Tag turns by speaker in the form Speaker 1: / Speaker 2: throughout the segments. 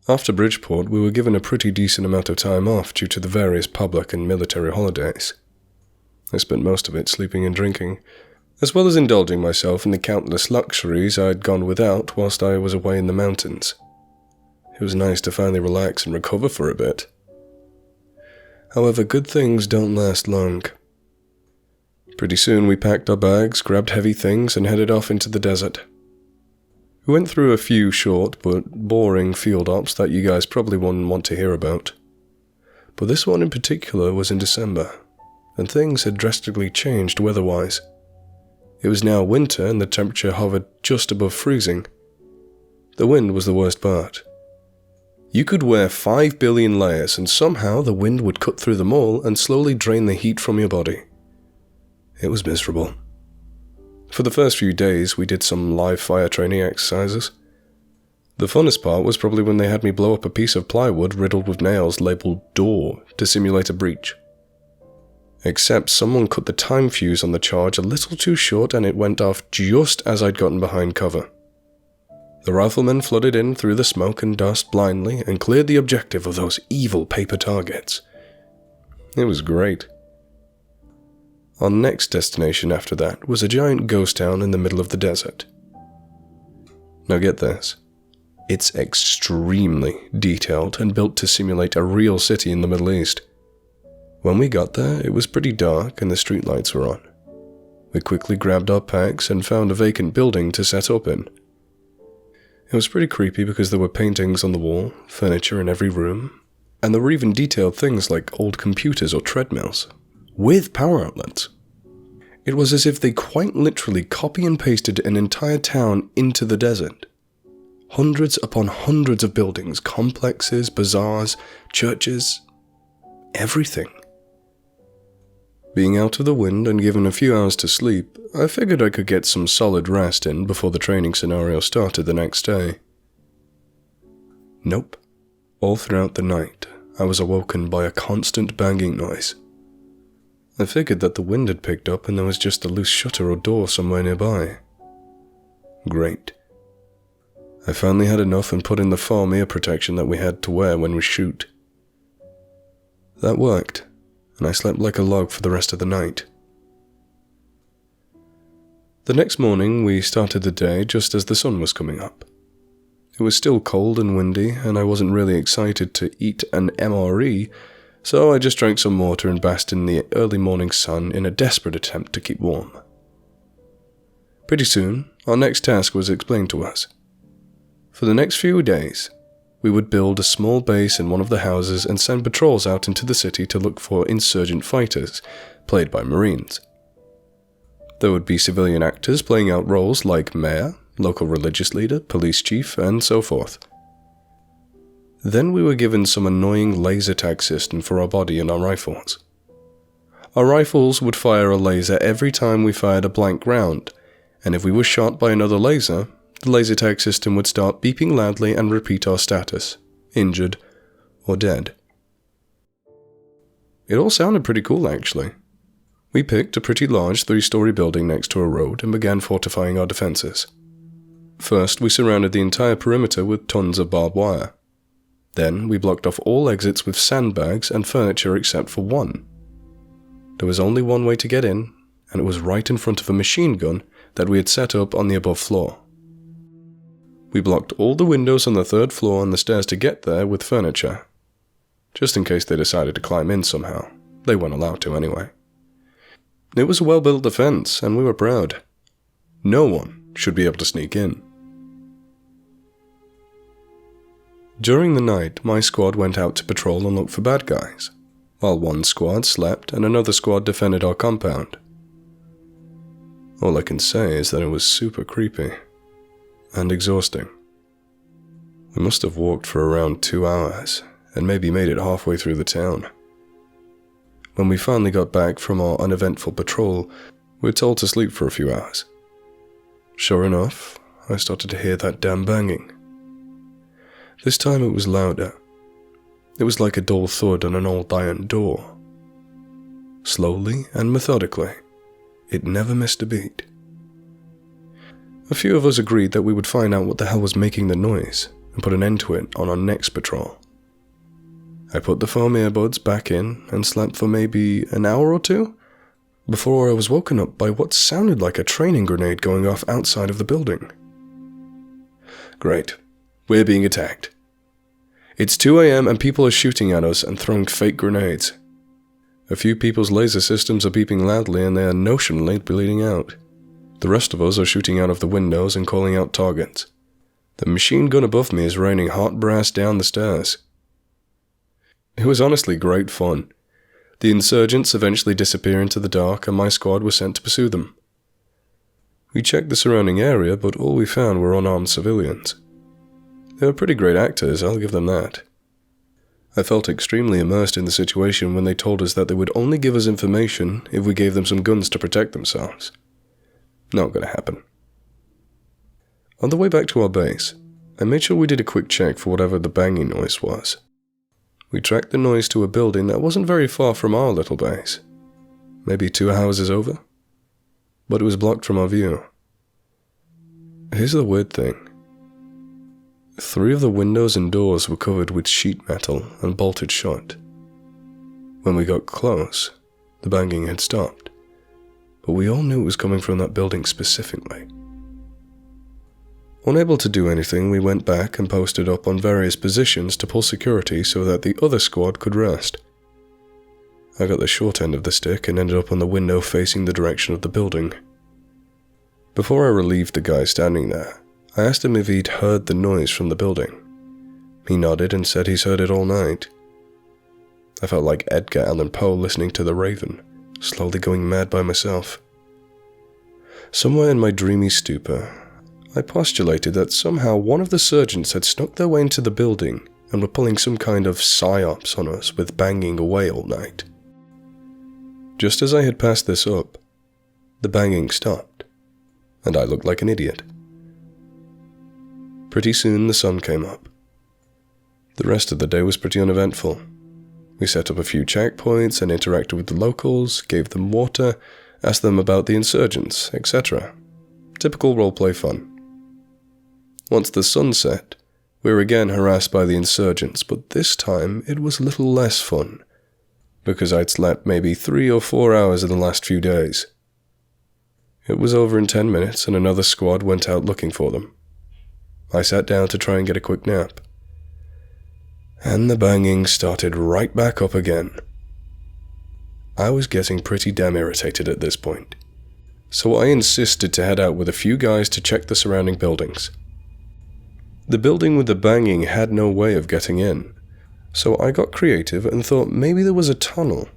Speaker 1: After Bridgeport, we were given a pretty decent amount of time off due to the various public and military holidays. I spent most of it sleeping and drinking, as well as indulging myself in the countless luxuries I had gone without whilst I was away in the mountains. It was nice to finally relax and recover for a bit. However, good things don't last long. Pretty soon we packed our bags, grabbed heavy things, and headed off into the desert. We went through a few short but boring field ops that you guys probably wouldn't want to hear about. But this one in particular was in December, and things had drastically changed weather-wise. It was now winter and the temperature hovered just above freezing. The wind was the worst part. You could wear 5 billion layers and somehow the wind would cut through them all and slowly drain the heat from your body. It was miserable. For the first few days, we did some live fire training exercises. The funnest part was probably when they had me blow up a piece of plywood riddled with nails labelled door to simulate a breach. Except someone cut the time fuse on the charge a little too short and it went off just as I'd gotten behind cover. The riflemen flooded in through the smoke and dust blindly and cleared the objective of those evil paper targets. It was great. Our next destination after that was a giant ghost town in the middle of the desert. Now get this. It's extremely detailed and built to simulate a real city in the Middle East. When we got there, it was pretty dark and the streetlights were on. We quickly grabbed our packs and found a vacant building to set up in. It was pretty creepy because there were paintings on the wall, furniture in every room, and there were even detailed things like old computers or treadmills, with power outlets. It was as if they quite literally copy and pasted an entire town into the desert. Hundreds upon hundreds of buildings, complexes, bazaars, churches, everything. Being out of the wind and given a few hours to sleep, I figured I could get some solid rest in before the training scenario started the next day. Nope. All throughout the night, I was awoken by a constant banging noise. I figured that the wind had picked up and there was just a loose shutter or door somewhere nearby. Great. I finally had enough and put in the foam ear protection that we had to wear when we shoot. That worked, and I slept like a log for the rest of the night. The next morning, we started the day just as the sun was coming up. It was still cold and windy, and I wasn't really excited to eat an MRE, so I just drank some water and basked in the early morning sun in a desperate attempt to keep warm. Pretty soon, our next task was explained to us. For the next few days, we would build a small base in one of the houses and send patrols out into the city to look for insurgent fighters, played by Marines. There would be civilian actors playing out roles like mayor, local religious leader, police chief, and so forth. Then we were given some annoying laser tag system for our body and our rifles. Our rifles would fire a laser every time we fired a blank round, and if we were shot by another laser, the laser tag system would start beeping loudly and repeat our status, injured or dead. It all sounded pretty cool, actually. We picked a pretty large 3-story building next to a road and began fortifying our defenses. First, we surrounded the entire perimeter with tons of barbed wire. Then, we blocked off all exits with sandbags and furniture except for one. There was only one way to get in, and it was right in front of a machine gun that we had set up on the above floor. We blocked all the windows on the 3rd floor and the stairs to get there with furniture, just in case they decided to climb in somehow. They weren't allowed to anyway. It was a well-built defense, and we were proud. No one should be able to sneak in. During the night, my squad went out to patrol and look for bad guys, while one squad slept and another squad defended our compound. All I can say is that it was super creepy and exhausting. We must have walked for around 2 hours and maybe made it halfway through the town. When we finally got back from our uneventful patrol, we were told to sleep for a few hours. Sure enough, I started to hear that damn banging. This time it was louder. It was like a dull thud on an old iron door. Slowly and methodically, it never missed a beat. A few of us agreed that we would find out what the hell was making the noise, and put an end to it on our next patrol. I put the foam earbuds back in and slept for maybe an hour or two before I was woken up by what sounded like a training grenade going off outside of the building. Great. We're being attacked. It's 2 a.m. and people are shooting at us and throwing fake grenades. A few people's laser systems are beeping loudly and they are notionally bleeding out. The rest of us are shooting out of the windows and calling out targets. The machine gun above me is raining hot brass down the stairs. It was honestly great fun. The insurgents eventually disappear into the dark and my squad was sent to pursue them. We checked the surrounding area, but all we found were unarmed civilians. They were pretty great actors, I'll give them that. I felt extremely immersed in the situation when they told us that they would only give us information if we gave them some guns to protect themselves. Not gonna happen. On the way back to our base, I made sure we did a quick check for whatever the banging noise was. We tracked the noise to a building that wasn't very far from our little base. Maybe 2 houses over? But it was blocked from our view. Here's the weird thing. 3 of the windows and doors were covered with sheet metal and bolted shut. When we got close, the banging had stopped, but we all knew it was coming from that building specifically. Unable to do anything, we went back and posted up on various positions to pull security so that the other squad could rest. I got the short end of the stick and ended up on the window facing the direction of the building. Before I relieved the guy standing there, I asked him if he'd heard the noise from the building. He nodded and said he's heard it all night. I felt like Edgar Allan Poe listening to The Raven, slowly going mad by myself. Somewhere in my dreamy stupor, I postulated that somehow one of the surgeons had snuck their way into the building and were pulling some kind of psyops on us with banging away all night. Just as I had passed this up, the banging stopped, and I looked like an idiot. Pretty soon the sun came up. The rest of the day was pretty uneventful. We set up a few checkpoints and interacted with the locals, gave them water, asked them about the insurgents, etc. Typical roleplay fun. Once the sun set, we were again harassed by the insurgents, but this time it was a little less fun, because I'd slept maybe 3 or 4 hours in the last few days. It was over in 10 minutes and another squad went out looking for them. I sat down to try and get a quick nap. And the banging started right back up again. I was getting pretty damn irritated at this point, so I insisted to head out with a few guys to check the surrounding buildings. The building with the banging had no way of getting in, so I got creative and thought maybe there was a tunnel.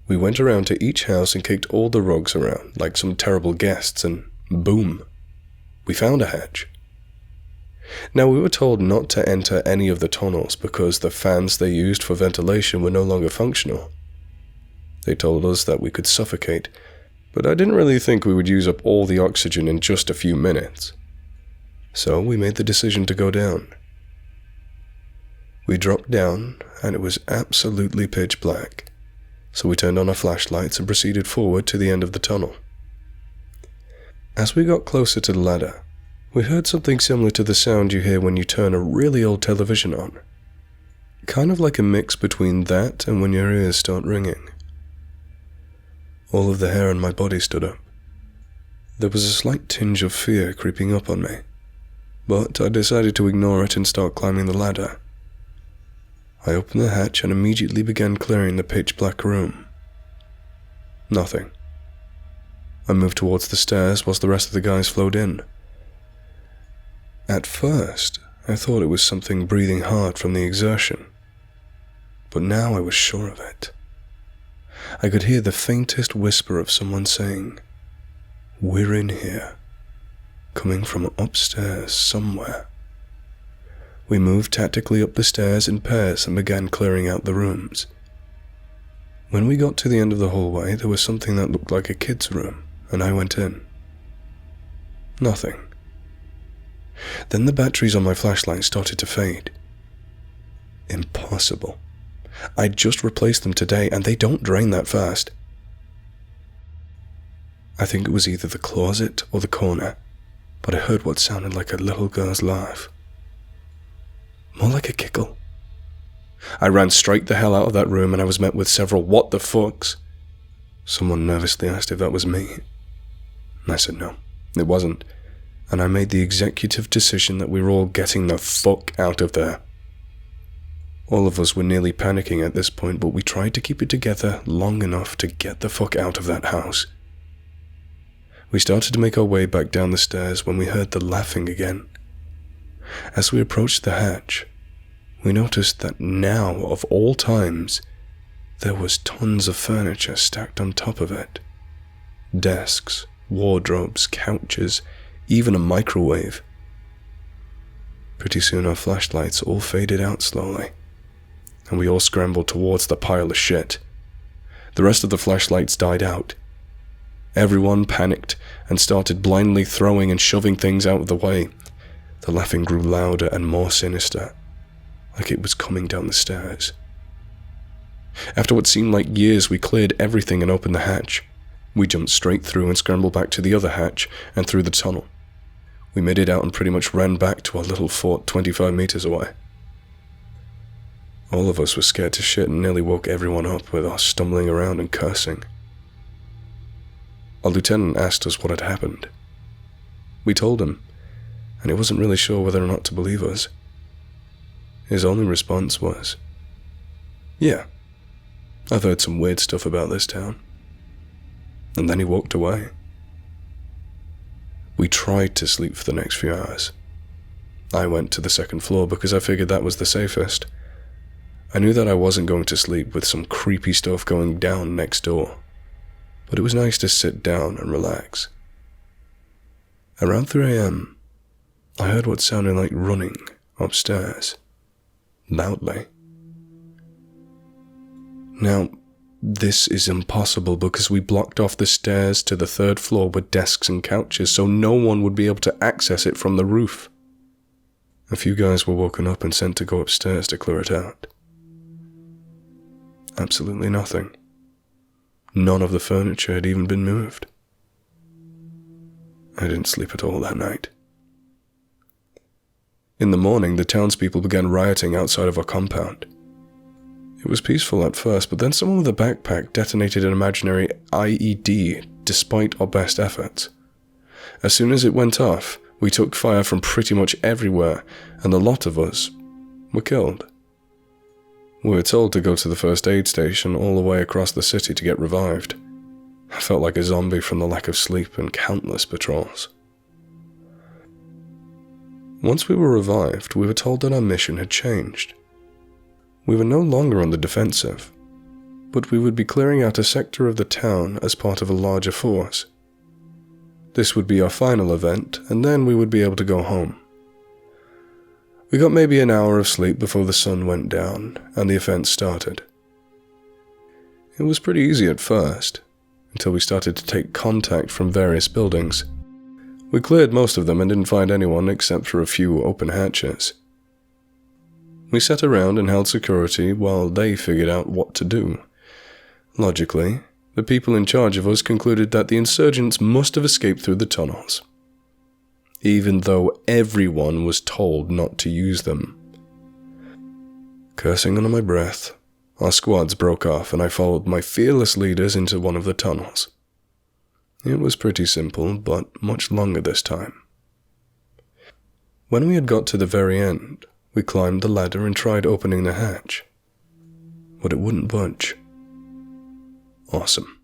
Speaker 1: We went around to each house and kicked all the rugs around like some terrible guests and boom, we found a hatch. Now we were told not to enter any of the tunnels because the fans they used for ventilation were no longer functional. They told us that we could suffocate, but I didn't really think we would use up all the oxygen in just a few minutes. So we made the decision to go down. We dropped down and it was absolutely pitch black, so we turned on our flashlights and proceeded forward to the end of the tunnel. As we got closer to the ladder, we heard something similar to the sound you hear when you turn a really old television on. Kind of like a mix between that and when your ears start ringing. All of the hair on my body stood up. There was a slight tinge of fear creeping up on me, but I decided to ignore it and start climbing the ladder. I opened the hatch and immediately began clearing the pitch-black room. Nothing. I moved towards the stairs whilst the rest of the guys flowed in. At first, I thought it was something breathing hard from the exertion, but now I was sure of it. I could hear the faintest whisper of someone saying, "We're in here," coming from upstairs somewhere. We moved tactically up the stairs in pairs and began clearing out the rooms. When we got to the end of the hallway, there was something that looked like a kid's room, and I went in. Nothing. Then the batteries on my flashlight started to fade. Impossible. I just replaced them today, and they don't drain that fast. I think it was either the closet or the corner, but I heard what sounded like a little girl's laugh. More like a giggle. I ran straight the hell out of that room and I was met with several what the fucks. Someone nervously asked if that was me. I said no, it wasn't, and I made the executive decision that we were all getting the fuck out of there. All of us were nearly panicking at this point, but we tried to keep it together long enough to get the fuck out of that house. We started to make our way back down the stairs when we heard the laughing again. As we approached the hatch, we noticed that now, of all times, there was tons of furniture stacked on top of it. Desks, wardrobes, couches, even a microwave. Pretty soon our flashlights all faded out slowly, and we all scrambled towards the pile of shit. The rest of the flashlights died out. Everyone panicked and started blindly throwing and shoving things out of the way. The laughing grew louder and more sinister, like it was coming down the stairs. After what seemed like years, we cleared everything and opened the hatch. We jumped straight through and scrambled back to the other hatch and through the tunnel. We made it out and pretty much ran back to our little fort 25 meters away. All of us were scared to shit and nearly woke everyone up with us stumbling around and cursing. Our lieutenant asked us what had happened. We told him, and he wasn't really sure whether or not to believe us. His only response was, "Yeah, I've heard some weird stuff about this town." And then he walked away. We tried to sleep for the next few hours. I went to the second floor because I figured that was the safest. I knew that I wasn't going to sleep with some creepy stuff going down next door, but it was nice to sit down and relax. Around 3 a.m., I heard what sounded like running upstairs, loudly. Now, this is impossible because we blocked off the stairs to the 3rd floor with desks and couches so no one would be able to access it from the roof. A few guys were woken up and sent to go upstairs to clear it out. Absolutely nothing. None of the furniture had even been moved. I didn't sleep at all that night. In the morning, the townspeople began rioting outside of our compound. It was peaceful at first, but then someone with a backpack detonated an imaginary IED despite our best efforts. As soon as it went off, we took fire from pretty much everywhere, and a lot of us were killed. We were told to go to the first aid station all the way across the city to get revived. I felt like a zombie from the lack of sleep and countless patrols. Once we were revived, we were told that our mission had changed. We were no longer on the defensive, but we would be clearing out a sector of the town as part of a larger force. This would be our final event, and then we would be able to go home. We got maybe an hour of sleep before the sun went down, and the offense started. It was pretty easy at first, until we started to take contact from various buildings. We cleared most of them and didn't find anyone except for a few open hatches. We sat around and held security while they figured out what to do. Logically, the people in charge of us concluded that the insurgents must have escaped through the tunnels, even though everyone was told not to use them. Cursing under my breath, our squads broke off and I followed my fearless leaders into one of the tunnels. It was pretty simple, but much longer this time. When we had got to the very end, we climbed the ladder and tried opening the hatch, but it wouldn't budge. Awesome.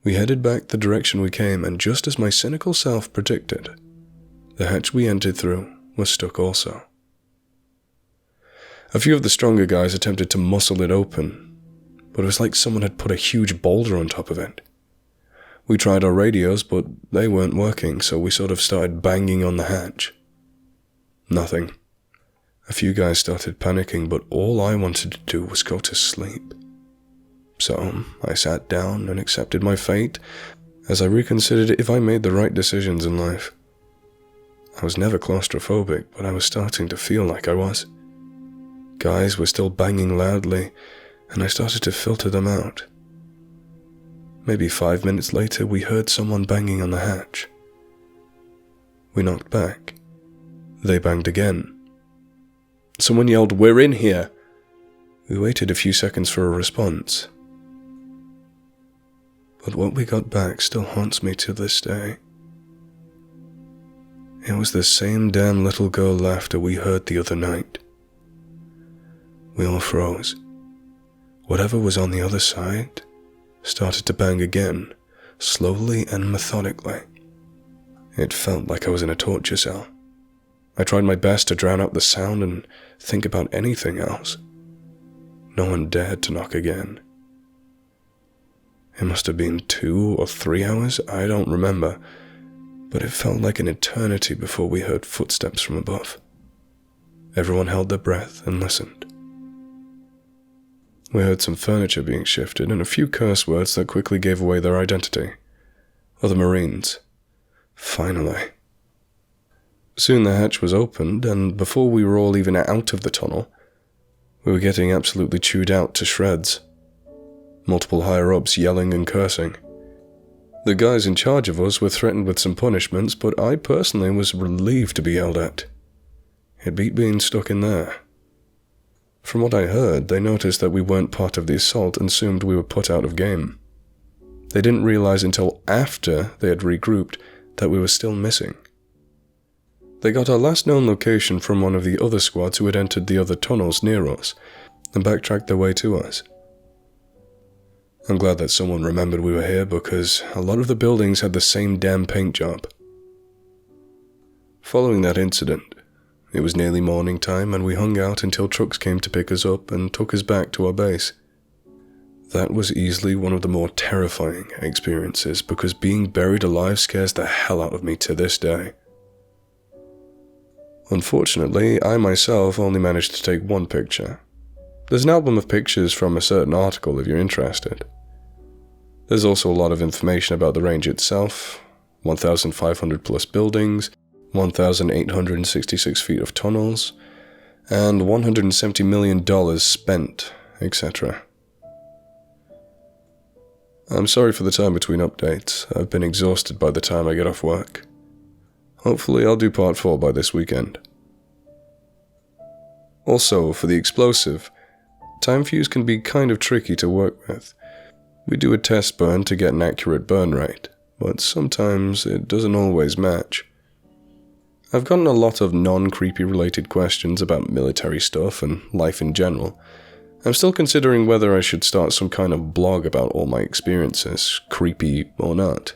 Speaker 1: We headed back the direction we came, and just as my cynical self predicted, the hatch we entered through was stuck also. A few of the stronger guys attempted to muscle it open, but it was like someone had put a huge boulder on top of it. We tried our radios, but they weren't working, so we sort of started banging on the hatch. Nothing. A few guys started panicking, but all I wanted to do was go to sleep. So I sat down and accepted my fate as I reconsidered if I made the right decisions in life. I was never claustrophobic, but I was starting to feel like I was. Guys were still banging loudly, and I started to filter them out. Maybe 5 minutes later, we heard someone banging on the hatch. We knocked back. They banged again. Someone yelled, "We're in here!" We waited a few seconds for a response. But what we got back still haunts me to this day. It was the same damn little girl laughter we heard the other night. We all froze. Whatever was on the other side started to bang again, slowly and methodically. It felt like I was in a torture cell. I tried my best to drown out the sound and think about anything else. No one dared to knock again. It must have been 2 or 3 hours, I don't remember, but it felt like an eternity before we heard footsteps from above. Everyone held their breath and listened. We heard some furniture being shifted and a few curse words that quickly gave away their identity. Other Marines. Finally. Soon the hatch was opened, and before we were all even out of the tunnel, we were getting absolutely chewed out to shreds. Multiple higher-ups yelling and cursing. The guys in charge of us were threatened with some punishments, but I personally was relieved to be yelled at. It beat being stuck in there. From what I heard, they noticed that we weren't part of the assault and assumed we were put out of game. They didn't realize until after they had regrouped that we were still missing. They got our last known location from one of the other squads who had entered the other tunnels near us and backtracked their way to us. I'm glad that someone remembered we were here because a lot of the buildings had the same damn paint job. Following that incident, it was nearly morning time and we hung out until trucks came to pick us up and took us back to our base. That was easily one of the more terrifying experiences because being buried alive scares the hell out of me to this day. Unfortunately, I myself only managed to take one picture. There's an album of pictures from a certain article if you're interested. There's also a lot of information about the range itself, 1,500 plus buildings, 1,866 feet of tunnels, and $170 million spent, etc. I'm sorry for the time between updates. I've been exhausted by the time I get off work. Hopefully I'll do part 4 by this weekend. Also, for the explosive, time fuse can be kind of tricky to work with. We do a test burn to get an accurate burn rate, but sometimes it doesn't always match. I've gotten a lot of non-creepy related questions about military stuff and life in general. I'm still considering whether I should start some kind of blog about all my experiences, creepy or not.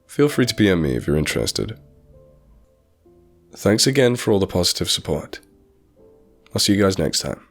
Speaker 1: Feel free to PM me if you're interested. Thanks again for all the positive support. I'll see you guys next time.